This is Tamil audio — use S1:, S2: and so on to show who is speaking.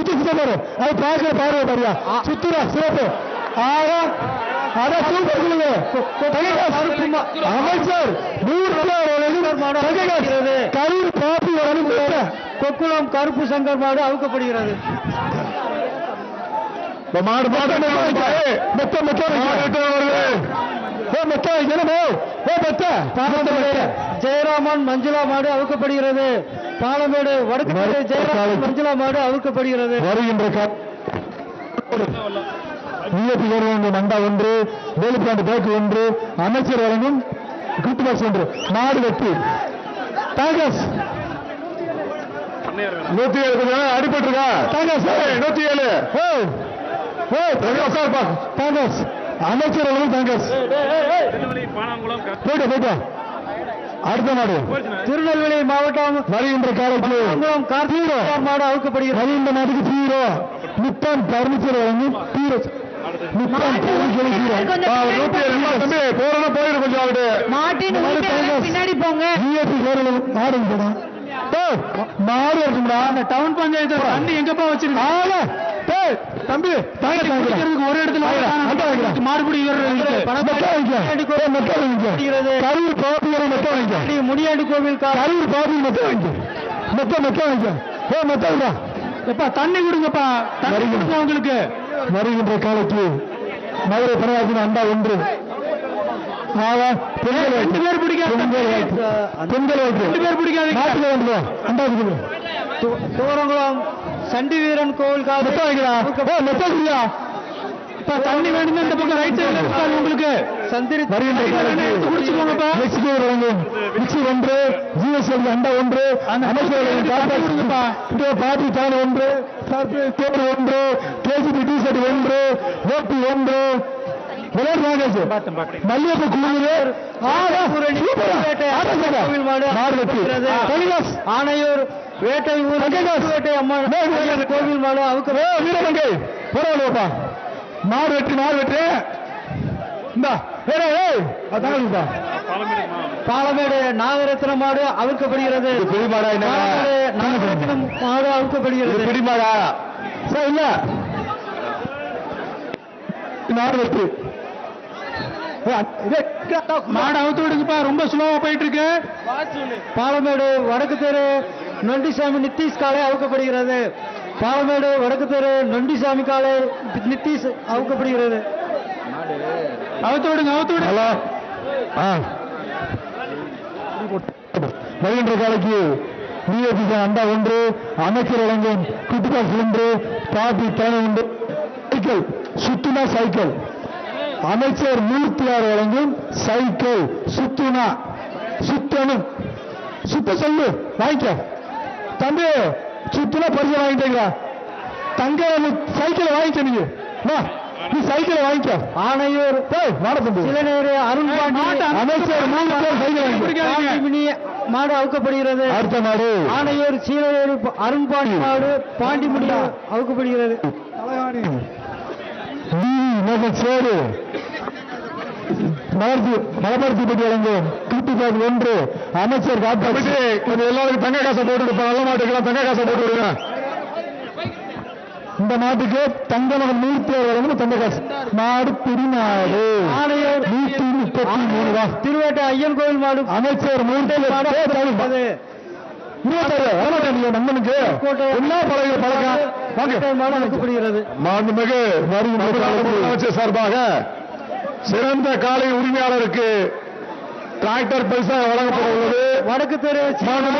S1: சுத்தி சுத்த பாரு அது பார்க்கிற பார்வை பாரியா சுத்துறா சிறப்பு ஆகா அதான் சூப்பர் அமைச்சர் கரூர் பாப்பி கொக்குளம் கருப்பு சங்கர் மாடு அவுக்கப்படுகிறது. மாடு மாடு ஜெயராமன் மஞ்சுளா மாடு அவுக்கப்படுகிறது. பாலமேடு வடக்கு ஜெயராமன் மஞ்சுளா மாடு அவுக்கப்படுகிறது. வருகின்ற மண்டா ஒன்று வேலுப்பாண்டு பேக்கு ஒன்று அமைச்சர் வழங்கும் கிஃப்ட் பாக்ஸ் ஒன்று மாடு வெற்றி டாகஸ் 107 அடிபட்டுருக்கா டாகஸ் 107 டாகஸ் அமைச்சர் வழங்கும் டாகஸ் போயிட்டு அடுத்த மாடு திருநெல்வேலி மாவட்டம் வருகின்ற காலைக்கு மாடு அவுக்கப்படுகிறது. வருகின்ற மாட்டுக்கு ஹீரோ முத்தம் பர்னிச்சர் வழங்கும் ஹீரோ பின்னாடி போங்க மாடு இருக்குங்களா டவுன் பஞ்சாயத்து தண்ணி எங்கப்பா வச்சிருக்காங்க தம்பி ஒரு இடத்துல மாடுபிடி முடியாடு கோவில் கரூர் பாபி மொத்தம் எப்பா தண்ணி கொடுங்கப்பா உங்களுக்கு வருகின்ற காலத்து மதுரை பரவாயில்லை அண்டா ஒன்று தூரங்குளம் சண்டி வீரன் கோவில் தண்ணி வேணும் இந்த பக்கம் ரைட் சைடு உங்களுக்கு சந்திரி ஒன்று ஜிஎஸ்எல் அண்டா ஒன்று பாட்டி தான ஒன்று ஒன்று கேஜிபி டி ஷர்ட் ஒன்று ஓபி ஒன்று மல்லியப்ப குழுவினர் ஆணையூர் வேட்டை ஊர் வேட்டை அம்மன் கோவில் மாடு அவுக்க வீரமங்கை பரவாயில்லப்பா மாடு வெற்றி பாலமேடு நாகரத்ன மாடு அவுக்கப்படுகிறது. நாகரத்னம் மாடு அவுக்கப்படுகிறது. பிடிமாடா இல்ல மாடு வெற்றி மாடு அவுத்து விடுங்கப்பா ரொம்ப ஸ்லோவா போயிட்டு இருக்கு. பாலமேடு வடக்கு தெரு நொண்டிசாமி நித்தீஷ் காலை அவுக்கப்படுகிறது. பாலமேடு வடக்கு தெரு நொண்டிசாமி காலை நித்தீஷ் அவுக்கப்படுகிறது. அவுத்து விடுங்க வருகின்ற காலைக்கு பிஎபி அண்டா ஒன்று அமைச்சர் வழங்கும் குட்டுபாஸ் ஒன்று பாபி தேனை ஒன்று சைக்கிள் சுத்துனா சைக்கிள் அமைச்சர் 106 வழங்கும் சைக்கிள் சுத்துனா சுத்தணும் சுத்த சொல்லு வாங்கிக்க தம்பி சுத்துனா பரிசு வாங்கிட்டீங்களா தங்க சைக்கிளை வாங்கிக்க நீ சைக்கிளை வாங்கிக்க ஆணையூர் சிலநேரு அருண்பாண்டி அமைச்சர் 3 மாடு அவுக்கப்படுகிறது. அடுத்த மாடு ஆணையூர் சீலநேரு அருண்பாண்டி மாடு பாண்டிமுடி அவுக்கப்படுகிறது. சேரு மலபர்த்திப்பட்டி வழங்கும் கிருத்திகாஸ் ஒன்று அமைச்சர் காப்பாற்றி எல்லாருக்கும் தங்க காசை போட்டு கொடுப்போம். நல்ல மாட்டுக்கெல்லாம் தங்க காசை போட்டு விடுங்க. இந்த மாட்டுக்கு தங்க மகன் 106 வழங்கும் தங்க காசு மாடு பிடிமாடு ஆணையர் 133 திருவேட்டை ஐயன் கோவில் மாடு அமைச்சர் 26 நம்மனுக்கு என்ன பழக்கம் அமைச்சர் சார்பாக சிறந்த காலை உரிமையாளருக்கு டிராக்டர் பரிசாக வழங்கப்பட உள்ளது. வடக்கு தெரு